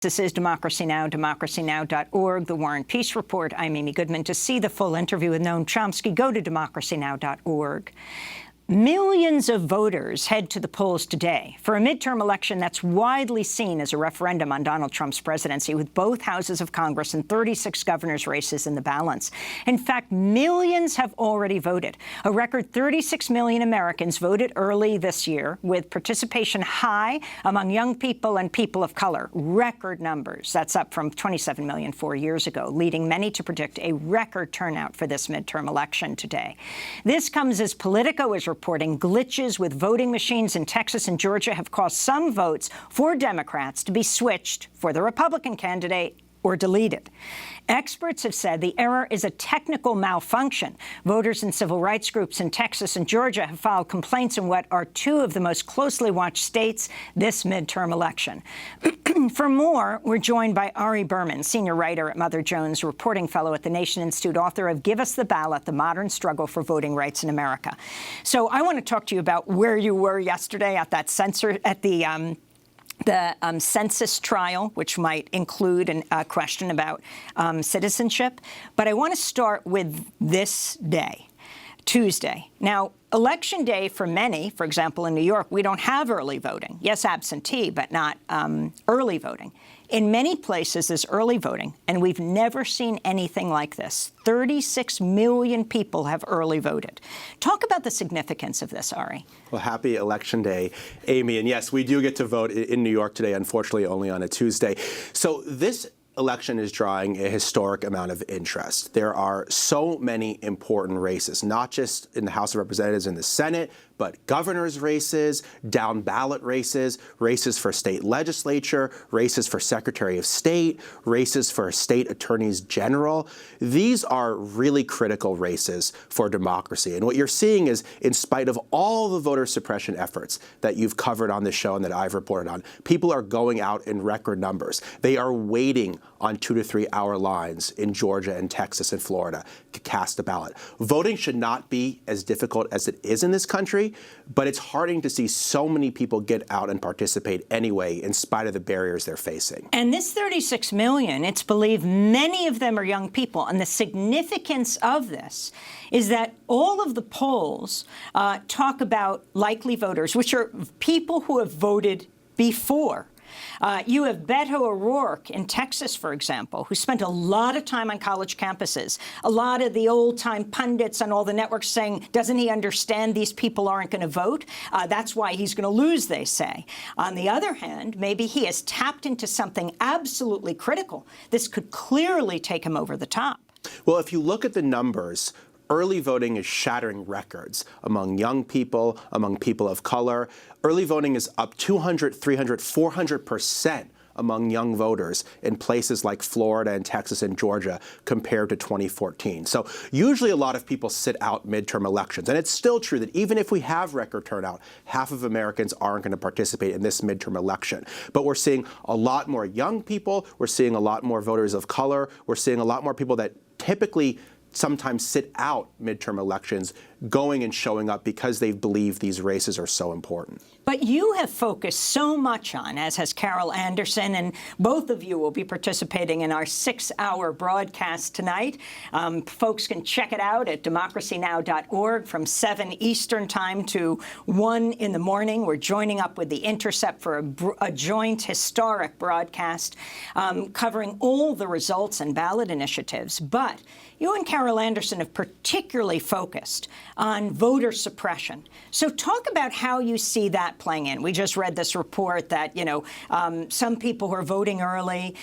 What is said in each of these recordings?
This is Democracy Now!, democracynow.org, The War and Peace Report. I'm Amy Goodman. To see the full interview with Noam Chomsky, go to democracynow.org. Millions of voters head to the polls today for a midterm election that's widely seen as a referendum on Donald Trump's presidency, with both houses of Congress and 36 governor's races in the balance. In fact, millions have already voted. A record 36 million Americans voted early this year, with participation high among young people and people of color. Record numbers. That's up from 27 million 4 years ago, leading many to predict a record turnout for this midterm election today. This comes as Politico is reporting glitches with voting machines in Texas and Georgia have caused some votes for Democrats to be switched for the Republican candidate or deleted. Experts have said the error is a technical malfunction. Voters and civil rights groups in Texas and Georgia have filed complaints in what are two of the most closely watched states this midterm election. For more, we're joined by Ari Berman, senior writer at Mother Jones, reporting fellow at the Nation Institute, author of Give Us the Ballot, The Modern Struggle for Voting Rights in America. So I want to talk to you about where you were yesterday at that the census trial, which might include a question about citizenship. But I want to start with this day, Tuesday. Now, Election Day for many, for example, in New York, we don't have early voting. Yes, absentee, but not early voting. In many places, there's early voting, and we've never seen anything like this. 36 million people have early voted. Talk about the significance of this, Ari. Well, happy Election Day, Amy. And yes, we do get to vote in New York today, unfortunately only on a Tuesday. So this election is drawing a historic amount of interest. There are so many important races, not just in the House of Representatives and the Senate, but governor's races, down ballot races, races for state legislature, races for Secretary of State, races for state attorneys general. These are really critical races for democracy. And what you're seeing is, in spite of all the voter suppression efforts that you've covered on this show and that I've reported on, people are going out in record numbers. They are waiting on 2 to 3 hour lines in Georgia and Texas and Florida to cast a ballot. Voting should not be as difficult as it is in this country, but it's heartening to see so many people get out and participate anyway, in spite of the barriers they're facing. And this 36 million, it's believed many of them are young people. And the significance of this is that all of the polls talk about likely voters, which are people who have voted before. You have Beto O'Rourke in Texas, for example, who spent a lot of time on college campuses. A lot of the old-time pundits on all the networks saying, doesn't he understand these people aren't going to vote? That's why he's going to lose, they say. On the other hand, maybe he has tapped into something absolutely critical. This could clearly take him over the top. Well, if you look at the numbers, early voting is shattering records among young people, among people of color. Early voting is up 200, 300, 400% among young voters in places like Florida and Texas and Georgia compared to 2014. So usually a lot of people sit out midterm elections. And it's still true that even if we have record turnout, half of Americans aren't going to participate in this midterm election. But we're seeing a lot more young people. We're seeing a lot more voters of color. We're seeing a lot more people that typically sometimes sit out midterm elections going and showing up because they believe these races are so important. But you have focused so much on, as has Carol Anderson, and both of you will be participating in our 6-hour broadcast tonight. Folks can check it out at democracynow.org from 7 Eastern time to 1 in the morning. We're joining up with The Intercept for a joint historic broadcast covering all the results and ballot initiatives. But you and Carol Anderson have particularly focused on voter suppression. So talk about how you see that playing in. We just read this report that, some people who are voting early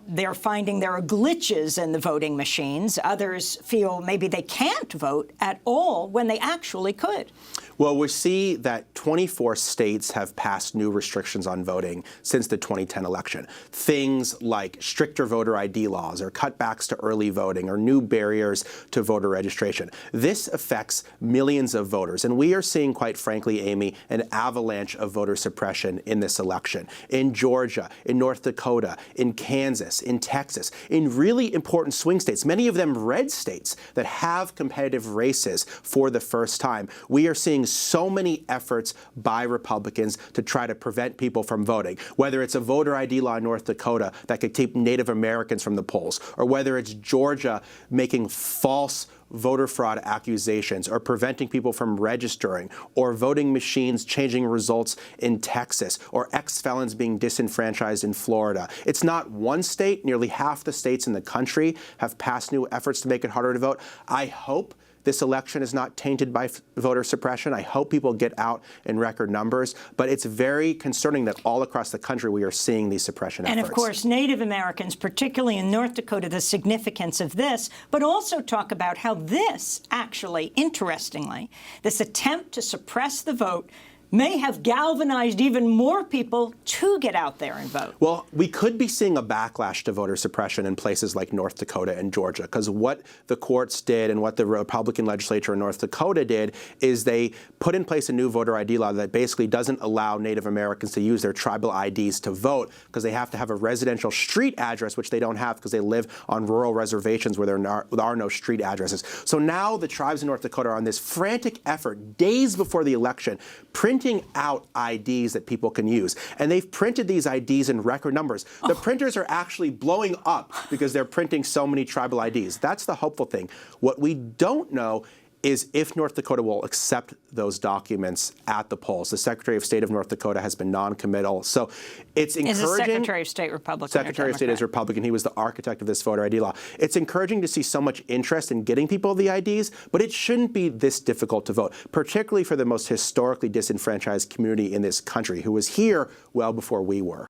they're finding there are glitches in the voting machines. Others feel maybe they can't vote at all when they actually could. Well, we see that 24 states have passed new restrictions on voting since the 2010 election. Things like stricter voter ID laws or cutbacks to early voting or new barriers to voter registration. This affects millions of voters. And we are seeing, quite frankly, Amy, an avalanche of voter suppression in this election. In Georgia, in North Dakota, in Kansas, in Texas, in really important swing states, many of them red states that have competitive races for the first time. We are seeing so many efforts by Republicans to try to prevent people from voting, whether it's a voter ID law in North Dakota that could keep Native Americans from the polls, or whether it's Georgia making false voter fraud accusations, or preventing people from registering, or voting machines changing results in Texas, or ex-felons being disenfranchised in Florida. It's not one state. Nearly half the states in the country have passed new efforts to make it harder to vote. I hope this election is not tainted by voter suppression. I hope people get out in record numbers, but it's very concerning that all across the country we are seeing these suppression efforts. And of course, Native Americans, particularly in North Dakota, the significance of this, but also talk about how this actually, interestingly, this attempt to suppress the vote may have galvanized even more people to get out there and vote. Well, we could be seeing a backlash to voter suppression in places like North Dakota and Georgia, because what the courts did and what the Republican legislature in North Dakota did is they put in place a new voter ID law that basically doesn't allow Native Americans to use their tribal IDs to vote, because they have to have a residential street address, which they don't have because they live on rural reservations where there are no street addresses. So now the tribes in North Dakota are on this frantic effort, days before the election, printing out IDs that people can use. And they've printed these IDs in record numbers. The printers are actually blowing up because they're printing so many tribal IDs. That's the hopeful thing. What we don't know is if North Dakota will accept those documents at the polls. The Secretary of State of North Dakota has been non-committal. So it's encouraging. Is the Secretary of State Republican? Secretary of State is Republican. He was the architect of this voter ID law. It's encouraging to see so much interest in getting people the IDs, but it shouldn't be this difficult to vote, particularly for the most historically disenfranchised community in this country, who was here well before we were.